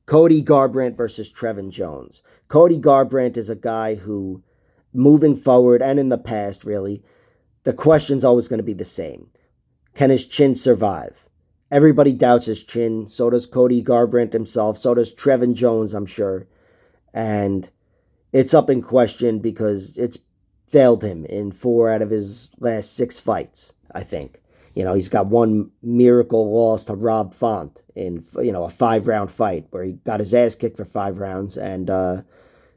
Cody Garbrandt versus Trevin Jones. Cody Garbrandt is a guy who, moving forward and in the past, really, the question's always going to be the same. Can his chin survive? Everybody doubts his chin. So does Cody Garbrandt himself. So does Trevin Jones, I'm sure. And it's up in question because it's failed him in 4 out of his last 6 fights, I think. He's got one miracle loss to Rob Font in, a 5-round fight where he got his ass kicked for 5 rounds. And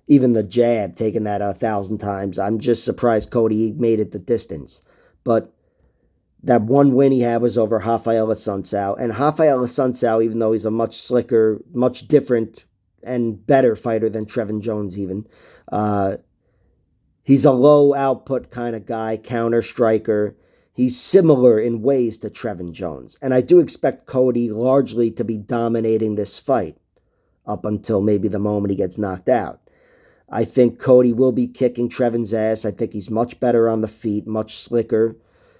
even the jab, taking that 1,000 times. I'm just surprised Cody made it the distance. But that one win he had was over Rafael Assunção. And Rafael Assunção, even though he's a much slicker, much different and better fighter than Trevin Jones even, he's a low output kind of guy, counter striker. He's similar in ways to Trevin Jones. And I do expect Cody largely to be dominating this fight up until maybe the moment he gets knocked out. I think Cody will be kicking Trevin's ass. I think he's much better on the feet, much slicker.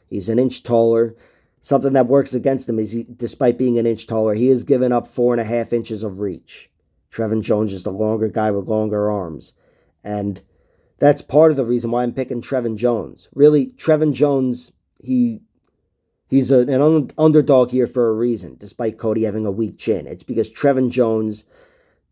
He's an inch taller. Something that works against him is, despite being an inch taller, he has given up 4.5 inches of reach. Trevin Jones is the longer guy with longer arms. And that's part of the reason why I'm picking Trevin Jones. Really, Trevin Jones, he's an underdog here for a reason, despite Cody having a weak chin. It's because Trevin Jones,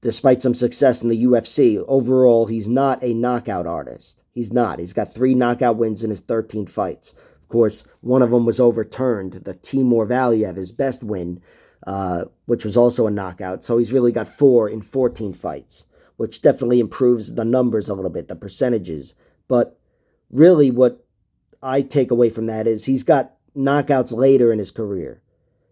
despite some success in the UFC, overall, he's not a knockout artist. He's not. He's got 3 knockout wins in his 13 fights. Of course, one of them was overturned, the Timur Valiev, his best win, which was also a knockout. So he's really got 4 in 14 fights, which definitely improves the numbers a little bit, the percentages. But really what I take away from that is he's got knockouts later in his career.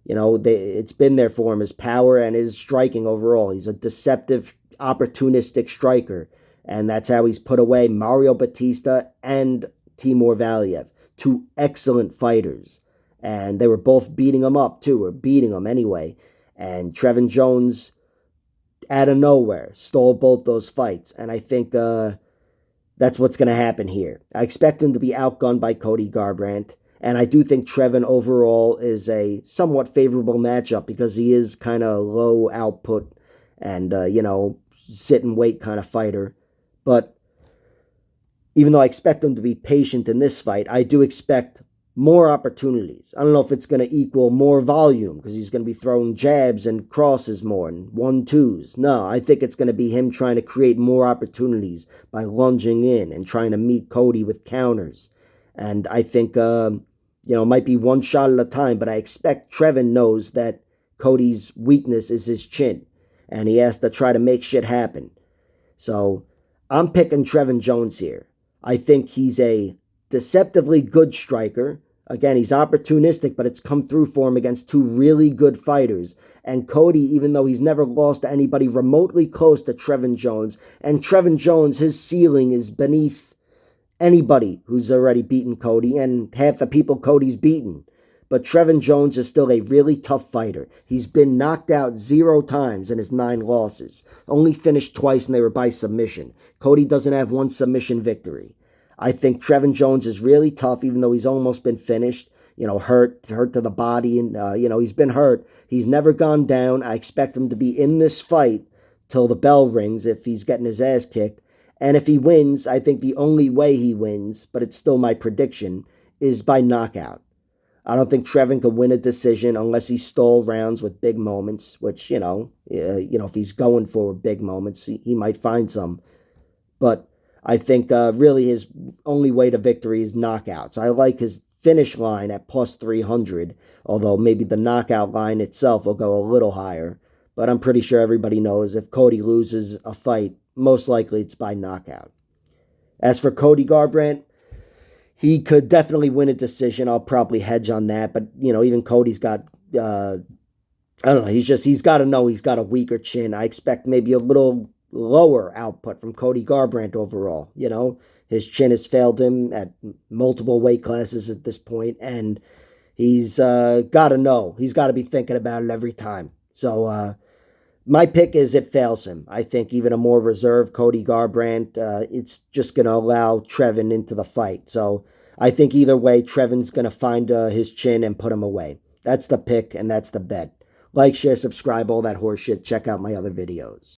It's been there for him, his power and his striking overall. He's a deceptive, opportunistic striker. And that's how he's put away Mario Batista and Timur Valiev, 2 excellent fighters. And they were both beating him up, too, or beating him anyway. And Trevin Jones, out of nowhere, stole both those fights. And I think that's what's going to happen here. I expect him to be outgunned by Cody Garbrandt. And I do think Trevin overall is a somewhat favorable matchup because he is kind of low output and, sit and wait kind of fighter. But even though I expect him to be patient in this fight, I do expect more opportunities. I don't know if it's going to equal more volume because he's going to be throwing jabs and crosses more and 1-2s. No, I think it's going to be him trying to create more opportunities by lunging in and trying to meet Cody with counters. And I think, it might be one shot at a time, but I expect Trevin knows that Cody's weakness is his chin, and he has to try to make shit happen. So I'm picking Trevin Jones here. I think he's a deceptively good striker. Again, he's opportunistic, but it's come through for him against 2 really good fighters. And Cody, even though he's never lost to anybody remotely close to Trevin Jones, and Trevin Jones, his ceiling is beneath anybody who's already beaten Cody and half the people Cody's beaten. But Trevin Jones is still a really tough fighter. He's been knocked out 0 times in his 9 losses. Only finished twice and they were by submission. Cody doesn't have 1 submission victory. I think Trevin Jones is really tough, even though he's almost been finished, hurt to the body, and, he's been hurt. He's never gone down. I expect him to be in this fight till the bell rings if he's getting his ass kicked. And if he wins, I think the only way he wins, but it's still my prediction, is by knockout. I don't think Trevin could win a decision unless he stole rounds with big moments, which, if he's going for big moments, he might find some. But I think really his only way to victory is knockout. So I like his finish line at plus 300, although maybe the knockout line itself will go a little higher. But I'm pretty sure everybody knows if Cody loses a fight, most likely it's by knockout. As for Cody Garbrandt, he could definitely win a decision. I'll probably hedge on that. But, even Cody's got, I don't know, he's got to know he's got a weaker chin. I expect maybe a little lower output from Cody Garbrandt overall. His chin has failed him at multiple weight classes at this point, and he's got to know. He's got to be thinking about it every time. So my pick is it fails him. I think even a more reserved Cody Garbrandt, it's just going to allow Trevin into the fight. So I think either way, Trevin's going to find his chin and put him away. That's the pick, and that's the bet. Like, share, subscribe, all that horse shit. Check out my other videos.